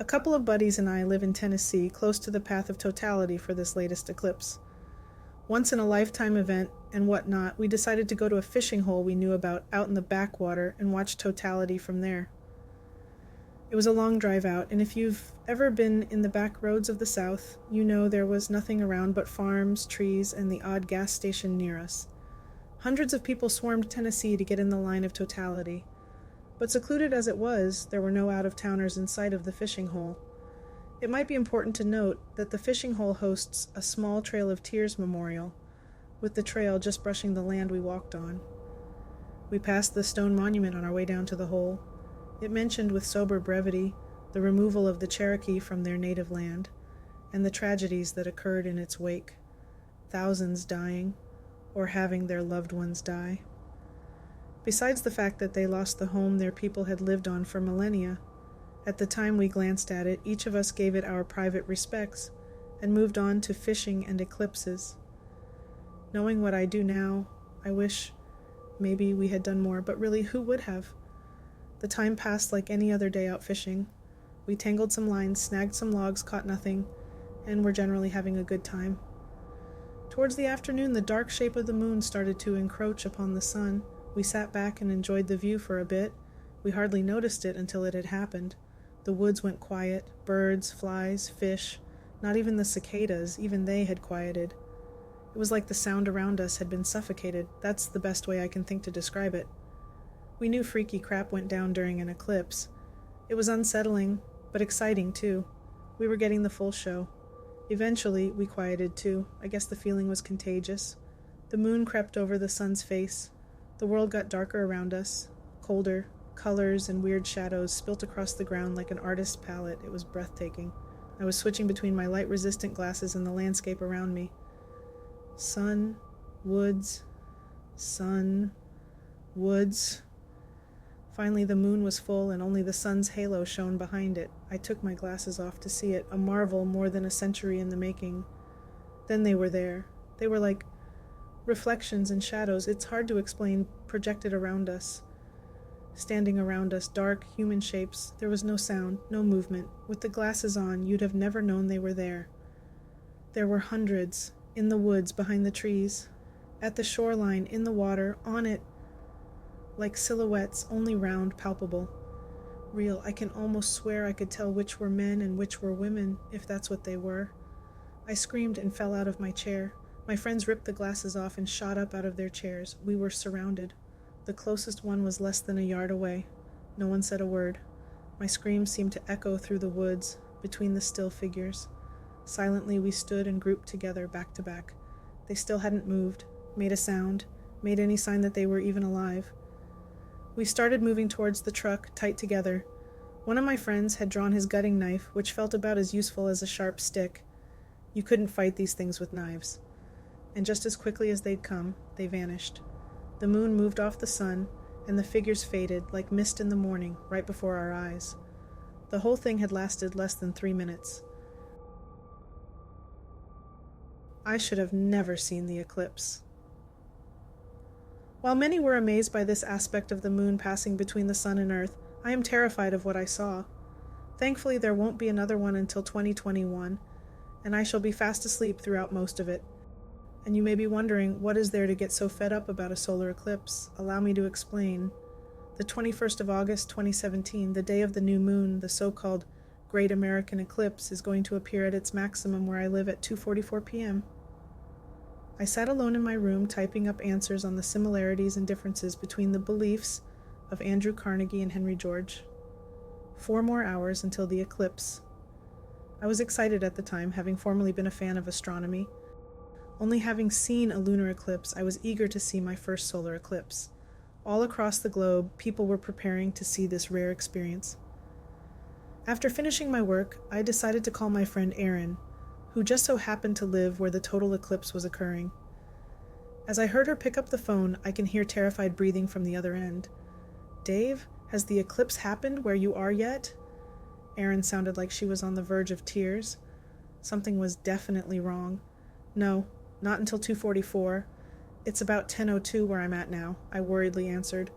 A couple of buddies and I live in Tennessee, close to the path of totality for this latest eclipse. Once in a lifetime event and whatnot, we decided to go to a fishing hole we knew about out in the backwater and watch totality from there. It was a long drive out, and if you've ever been in the back roads of the South, you know there was nothing around but farms, trees, and the odd gas station near us. Hundreds of people swarmed Tennessee to get in the line of totality. But secluded as it was, there were no out-of-towners in sight of the fishing hole. It might be important to note that the fishing hole hosts a small Trail of Tears memorial, with the trail just brushing the land we walked on. We passed the stone monument on our way down to the hole. It mentioned with sober brevity the removal of the Cherokee from their native land, and the tragedies that occurred in its wake, thousands dying, or having their loved ones die. Besides the fact that they lost the home their people had lived on for millennia, at the time we glanced at it, each of us gave it our private respects and moved on to fishing and eclipses. Knowing what I do now, I wish maybe we had done more, but really, who would have? The time passed like any other day out fishing. We tangled some lines, snagged some logs, caught nothing, and were generally having a good time. Towards the afternoon, the dark shape of the moon started to encroach upon the sun. We sat back and enjoyed the view for a bit. We hardly noticed it until it had happened. The woods went quiet, birds, flies, fish, not even the cicadas, even they had quieted. It was like the sound around us had been suffocated. That's the best way I can think to describe it. We knew freaky crap went down during an eclipse. It was unsettling, but exciting too. We were getting the full show. Eventually, we quieted too. I guess the feeling was contagious. The moon crept over the sun's face. The world got darker around us, colder. Colors and weird shadows spilt across the ground like an artist's palette. It was breathtaking. I was switching between my light-resistant glasses and the landscape around me. Sun, woods, sun, woods. Finally, the moon was full and only the sun's halo shone behind it. I took my glasses off to see it, a marvel more than a century in the making. Then they were there. They were like reflections and shadows. It's hard to explain, projected around us. Standing around us, dark, human shapes. There was no sound, no movement. With the glasses on, you'd have never known they were there. There were hundreds, in the woods, behind the trees, at the shoreline, in the water, on it, like silhouettes, only round, palpable. Real. I can almost swear I could tell which were men and which were women, if that's what they were. I screamed and fell out of my chair. My friends ripped the glasses off and shot up out of their chairs. We were surrounded. The closest one was less than a yard away. No one said a word. My screams seemed to echo through the woods, between the still figures. Silently we stood and grouped together, back to back. They still hadn't moved, made a sound, made any sign that they were even alive. We started moving towards the truck, tight together. One of my friends had drawn his gutting knife, which felt about as useful as a sharp stick. You couldn't fight these things with knives. And just as quickly as they'd come, they vanished. The moon moved off the sun, and the figures faded like mist in the morning, right before our eyes. The whole thing had lasted less than 3 minutes. I should have never seen the eclipse. While many were amazed by this aspect of the moon passing between the sun and earth, I am terrified of what I saw. Thankfully, there won't be another one until 2021, and I shall be fast asleep throughout most of it. And you may be wondering, what is there to get so fed up about a solar eclipse? Allow me to explain. The 21st of August, 2017, the day of the new moon, the so-called Great American Eclipse, is going to appear at its maximum where I live at 2:44 p.m. I sat alone in my room typing up answers on the similarities and differences between the beliefs of Andrew Carnegie and Henry George. 4 more hours until the eclipse. I was excited at the time, having formerly been a fan of astronomy. Only having seen a lunar eclipse, I was eager to see my first solar eclipse. All across the globe, people were preparing to see this rare experience. After finishing my work, I decided to call my friend Erin, who just so happened to live where the total eclipse was occurring. As I heard her pick up the phone, I can hear terrified breathing from the other end. "Dave, has the eclipse happened where you are yet?" Erin sounded like she was on the verge of tears. Something was definitely wrong. "No, not until 2:44. It's about 10:02 where I'm at now," I worriedly answered.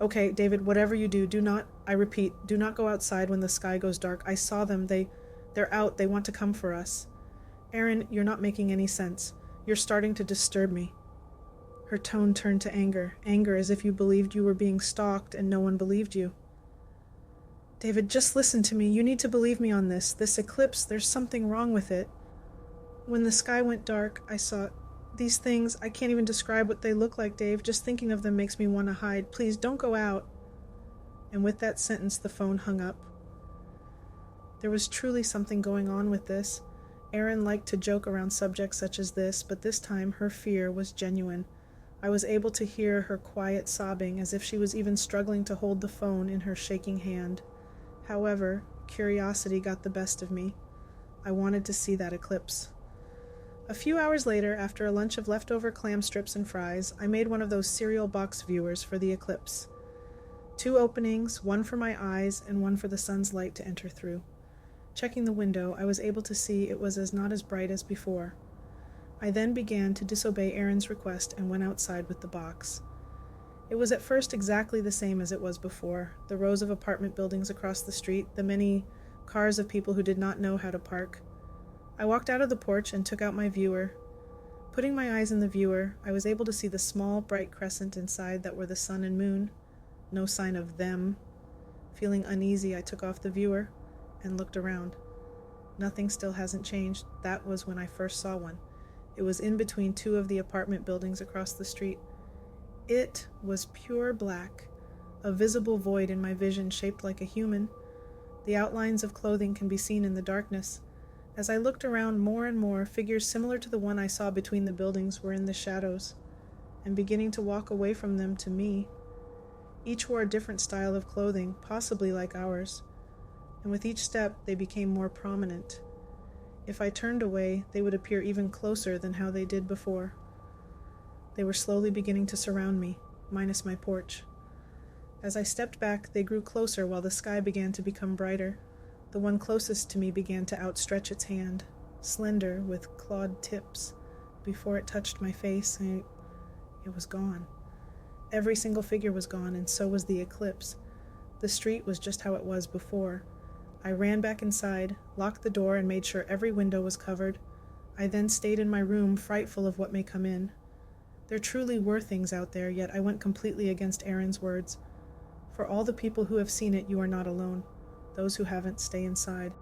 "Okay, David, whatever you do, do not..." I repeat, do not go outside when the sky goes dark. I saw them. They're out. They want to come for us. Aaron, you're not making any sense. You're starting to disturb me. Her tone turned to anger. Anger as if you believed you were being stalked and no one believed you. David, just listen to me. You need to believe me on this. This eclipse, there's something wrong with it. When the sky went dark, I saw these things. I can't even describe what they look like, Dave. Just thinking of them makes me want to hide. Please, don't go out. And with that sentence, the phone hung up. There was truly something going on with this. Erin liked to joke around subjects such as this, but this time her fear was genuine. I was able to hear her quiet sobbing, as if she was even struggling to hold the phone in her shaking hand. However, curiosity got the best of me. I wanted to see that eclipse. A few hours later, after a lunch of leftover clam strips and fries, I made one of those cereal box viewers for the eclipse. 2 openings, one for my eyes and one for the sun's light to enter through. Checking the window, I was able to see it was not as bright as before. I then began to disobey Erin's request and went outside with the box. It was at first exactly the same as it was before, the rows of apartment buildings across the street, the many cars of people who did not know how to park. I walked out of the porch and took out my viewer. Putting my eyes in the viewer, I was able to see the small, bright crescent inside that were the sun and moon. No sign of them. Feeling uneasy, I took off the viewer and looked around. Nothing still hasn't changed. That was when I first saw one. It was in between 2 of the apartment buildings across the street. It was pure black, a visible void in my vision shaped like a human. The outlines of clothing can be seen in the darkness. As I looked around more and more, figures similar to the one I saw between the buildings were in the shadows, and beginning to walk away from them to me. Each wore a different style of clothing, possibly like ours, and with each step they became more prominent. If I turned away, they would appear even closer than how they did before. They were slowly beginning to surround me, minus my porch. As I stepped back, they grew closer while the sky began to become brighter. The one closest to me began to outstretch its hand, slender with clawed tips. Before it touched my face, it was gone. Every single figure was gone, and so was the eclipse. The street was just how it was before. I ran back inside, locked the door, and made sure every window was covered. I then stayed in my room, frightful of what may come in. There truly were things out there, yet I went completely against Erin's words. For all the people who have seen it, you are not alone. Those who haven't, stay inside.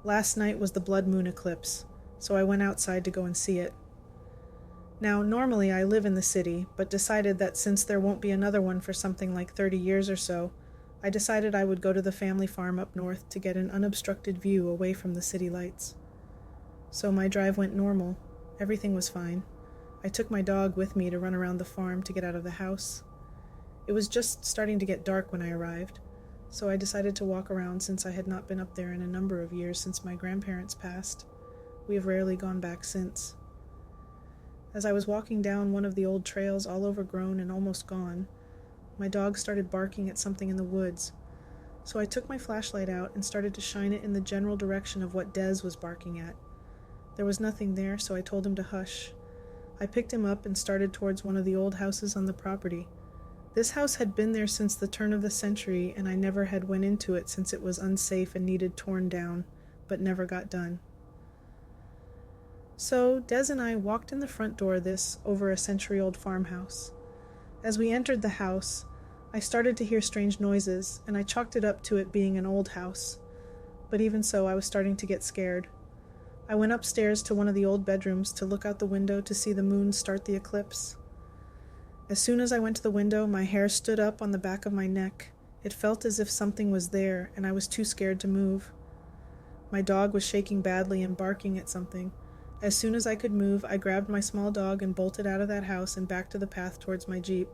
Last night was the blood moon eclipse, so I went outside to go and see it. Now, normally I live in the city, but decided that since there won't be another one for something like 30 years or so, I decided I would go to the family farm up north to get an unobstructed view away from the city lights. So my drive went normal. Everything was fine. I took my dog with me to run around the farm to get out of the house. It was just starting to get dark when I arrived, so I decided to walk around since I had not been up there in a number of years since my grandparents passed. We have rarely gone back since. As I was walking down one of the old trails, all overgrown and almost gone, my dog started barking at something in the woods, so I took my flashlight out and started to shine it in the general direction of what Des was barking at. There was nothing there, so I told him to hush. I picked him up and started towards one of the old houses on the property. This house had been there since the turn of the century, and I never had went into it since it was unsafe and needed torn down, but never got done. So Des and I walked in the front door of this over a century-old farmhouse. As we entered the house, I started to hear strange noises, and I chalked it up to it being an old house. But even so, I was starting to get scared. I went upstairs to one of the old bedrooms to look out the window to see the moon start the eclipse. As soon as I went to the window, my hair stood up on the back of my neck. It felt as if something was there, and I was too scared to move. My dog was shaking badly and barking at something. As soon as I could move, I grabbed my small dog and bolted out of that house and back to the path towards my Jeep.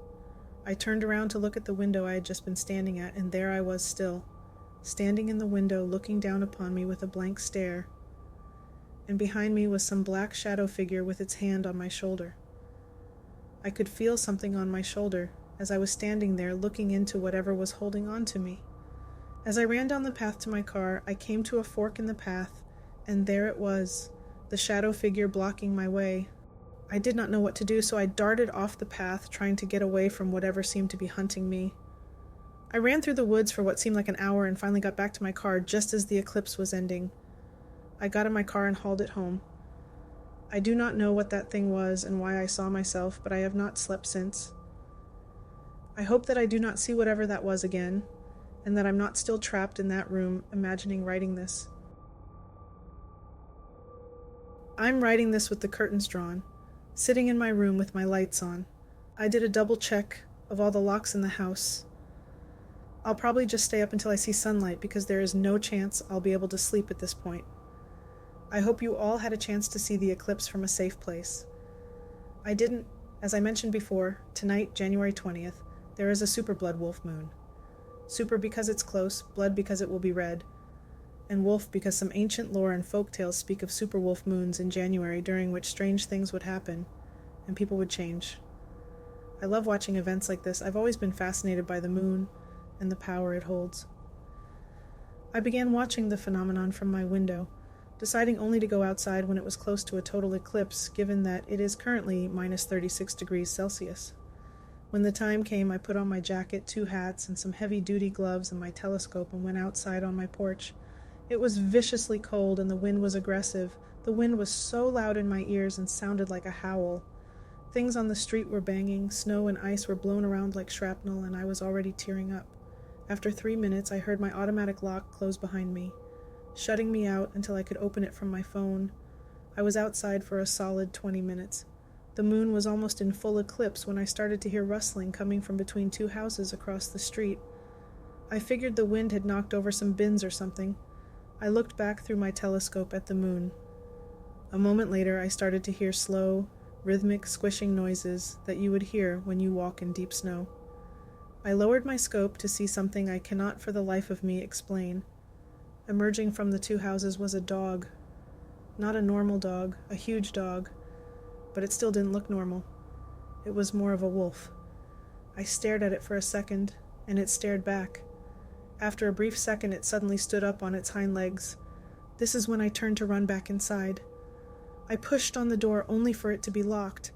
I turned around to look at the window I had just been standing at, and there I was still, standing in the window looking down upon me with a blank stare. And behind me was some black shadow figure with its hand on my shoulder. I could feel something on my shoulder as I was standing there looking into whatever was holding on to me. As I ran down the path to my car, I came to a fork in the path, and there it was, the shadow figure blocking my way. I did not know what to do, so I darted off the path, trying to get away from whatever seemed to be hunting me. I ran through the woods for what seemed like an hour and finally got back to my car just as the eclipse was ending. I got in my car and hauled it home. I do not know what that thing was and why I saw myself, but I have not slept since. I hope that I do not see whatever that was again, and that I'm not still trapped in that room imagining writing this. I'm writing this with the curtains drawn, sitting in my room with my lights on. I did a double check of all the locks in the house. I'll probably just stay up until I see sunlight because there is no chance I'll be able to sleep at this point. I hope you all had a chance to see the eclipse from a safe place. I didn't, as I mentioned before, tonight, January 20th, there is a super blood wolf moon. Super because it's close, blood because it will be red, and wolf because some ancient lore and folk tales speak of super wolf moons in January during which strange things would happen, and people would change. I love watching events like this. I've always been fascinated by the moon and the power it holds. I began watching the phenomenon from my window, deciding only to go outside when it was close to a total eclipse, given that it is currently minus 36 degrees Celsius. When the time came, I put on my jacket, 2 hats, and some heavy-duty gloves and my telescope and went outside on my porch. It was viciously cold and the wind was aggressive. The wind was so loud in my ears and sounded like a howl. Things on the street were banging, snow and ice were blown around like shrapnel, and I was already tearing up. After 3 minutes, I heard my automatic lock close behind me, shutting me out until I could open it from my phone. I was outside for a solid 20 minutes. The moon was almost in full eclipse when I started to hear rustling coming from between 2 houses across the street. I figured the wind had knocked over some bins or something. I looked back through my telescope at the moon. A moment later, I started to hear slow, rhythmic squishing noises that you would hear when you walk in deep snow. I lowered my scope to see something I cannot for the life of me explain. Emerging from the 2 houses was a dog. Not a normal dog, a huge dog, but it still didn't look normal. It was more of a wolf. I stared at it for a second, and it stared back. After a brief second, it suddenly stood up on its hind legs. This is when I turned to run back inside. I pushed on the door only for it to be locked.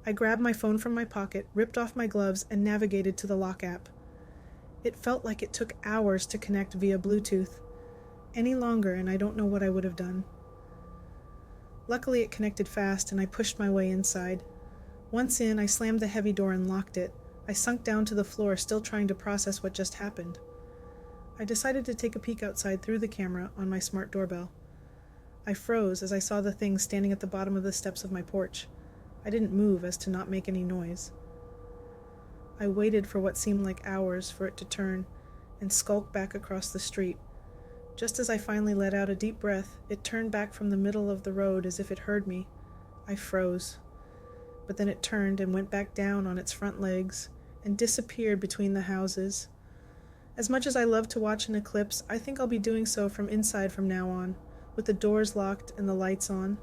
I grabbed my phone from my pocket, ripped off my gloves, and navigated to the lock app. It felt like it took hours to connect via Bluetooth. Any longer, and I don't know what I would have done. Luckily, it connected fast, and I pushed my way inside. Once in, I slammed the heavy door and locked it. I sunk down to the floor, still trying to process what just happened. I decided to take a peek outside through the camera on my smart doorbell. I froze as I saw the thing standing at the bottom of the steps of my porch. I didn't move as to not make any noise. I waited for what seemed like hours for it to turn and skulk back across the street. Just as I finally let out a deep breath, it turned back from the middle of the road as if it heard me. I froze. But then it turned and went back down on its front legs and disappeared between the houses. As much as I love to watch an eclipse, I think I'll be doing so from inside from now on, with the doors locked and the lights on.